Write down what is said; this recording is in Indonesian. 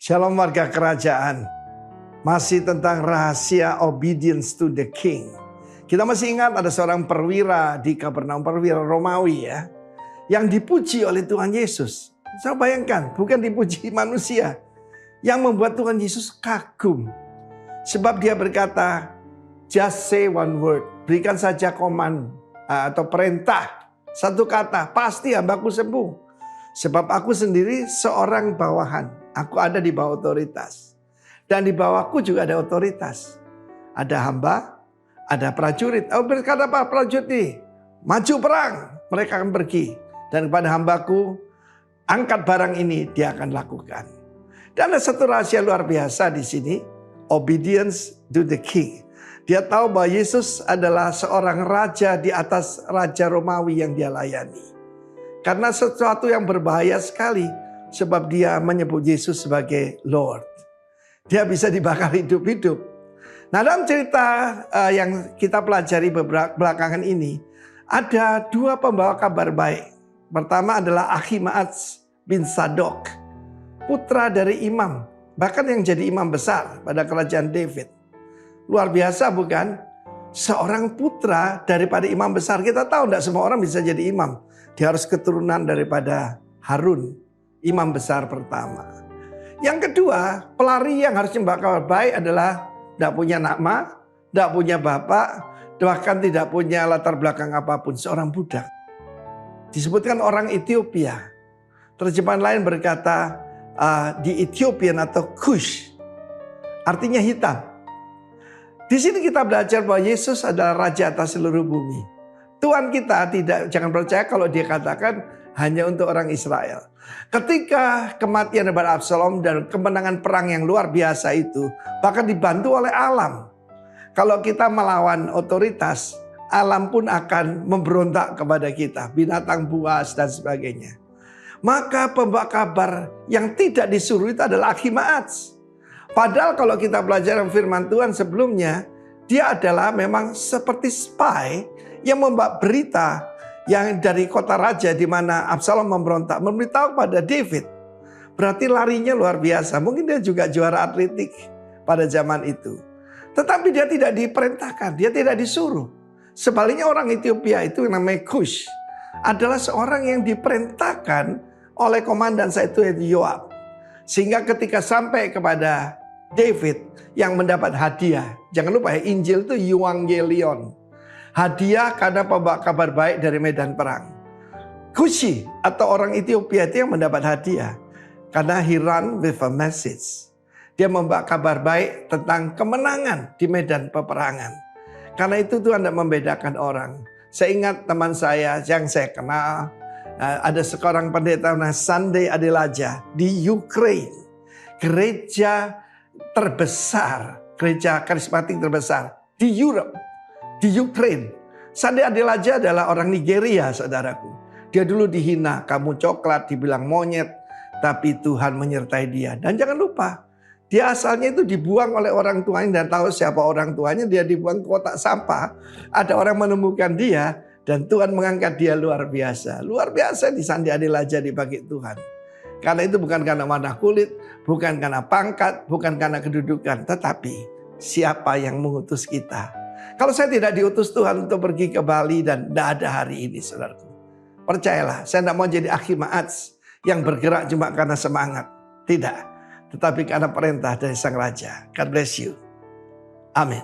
Shalom warga kerajaan. Masih tentang rahasia obedience to the king. Kita masih ingat ada seorang perwira di Kapernaum, perwira Romawi ya, yang dipuji oleh Tuhan Yesus. Saya bayangkan, bukan dipuji manusia. Yang membuat Tuhan Yesus kagum. Sebab dia berkata, just say one word. Berikan saja koman atau perintah. Satu kata, pasti hambaku sembuh. Sebab aku sendiri seorang bawahan. Aku ada di bawah otoritas. Dan di bawahku juga ada otoritas. Ada hamba, ada prajurit. Oh, berkata apa prajurit ini? Maju perang, mereka akan pergi. Dan kepada hambaku, angkat barang ini dia akan lakukan. Dan ada satu rahasia luar biasa di sini. Obedience to the king. Dia tahu bahwa Yesus adalah seorang raja di atas raja Romawi yang dia layani. Karena sesuatu yang berbahaya sekali. Sebab dia menyebut Yesus sebagai Lord. Dia bisa dibakar hidup-hidup. Nah, dalam cerita yang kita pelajari belakangan ini, ada dua pembawa kabar baik. Pertama adalah Ahimaaz bin Sadok, putra dari imam, bahkan yang jadi imam besar pada kerajaan David. Luar biasa bukan? Seorang putra daripada imam besar. Kita tahu tidak semua orang bisa jadi imam. Dia harus keturunan daripada Harun, imam besar pertama. Yang kedua, pelari yang harus membawa kabar baik adalah tidak punya nama, tidak punya bapak, bahkan tidak punya latar belakang apapun. Seorang budak. Disebutkan orang Ethiopia. Terjemahan lain berkata di Ethiopian atau Kush. Artinya hitam. Di sini kita belajar bahwa Yesus adalah raja atas seluruh bumi. Tuhan kita jangan percaya kalau dia katakan hanya untuk orang Israel. Ketika kematian daripada Absalom dan kemenangan perang yang luar biasa itu, bahkan dibantu oleh alam. Kalau kita melawan otoritas, alam pun akan memberontak kepada kita. Binatang buas dan sebagainya. Maka pembawa kabar yang tidak disuruh itu adalah Ahimaaz. Padahal kalau kita belajar firman Tuhan sebelumnya, dia adalah memang seperti spy yang membawa berita yang dari kota raja di mana Absalom memberontak, memberitahu pada David. Berarti larinya luar biasa. Mungkin dia juga juara atletik pada zaman itu. Tetapi dia tidak diperintahkan, dia tidak disuruh. Sebaliknya orang Ethiopia itu yang namanya Kush adalah seorang yang diperintahkan oleh komandan saat itu Yoab. Sehingga ketika sampai kepada David yang mendapat hadiah. Jangan lupa ya, Injil itu Euangelion. Hadiah karena pembawa kabar baik dari medan perang. Kushi atau orang Ethiopia itu yang mendapat hadiah. Karena he run with a message. Dia membawa kabar baik tentang kemenangan di medan peperangan. Karena itu Tuhan tidak membedakan orang. Saya ingat teman saya yang saya kenal. Ada seorang pendeta namanya Sunday Adelaja di Ukraine. Gereja terbesar. Gereja karismatik terbesar di Europe. Di Ukraine. Sunday Adelaja adalah orang Nigeria, saudaraku. Dia dulu dihina, kamu coklat, dibilang monyet. Tapi Tuhan menyertai dia. Dan jangan lupa, dia asalnya itu dibuang oleh orang tuanya. Dan tahu siapa orang tuanya, dia dibuang ke kotak sampah. Ada orang menemukan dia. Dan Tuhan mengangkat dia luar biasa. Luar biasa di Sunday Adelaja dipakai Tuhan. Karena itu bukan karena warna kulit, bukan karena pangkat, bukan karena kedudukan. Tetapi siapa yang mengutus kita. Kalau saya tidak diutus Tuhan untuk pergi ke Bali dan tidak ada hari ini, saudaraku. Percayalah, saya tidak mau jadi Ahimaaz yang bergerak cuma karena semangat. Tidak. Tetapi karena perintah dari Sang Raja. God bless you. Amin.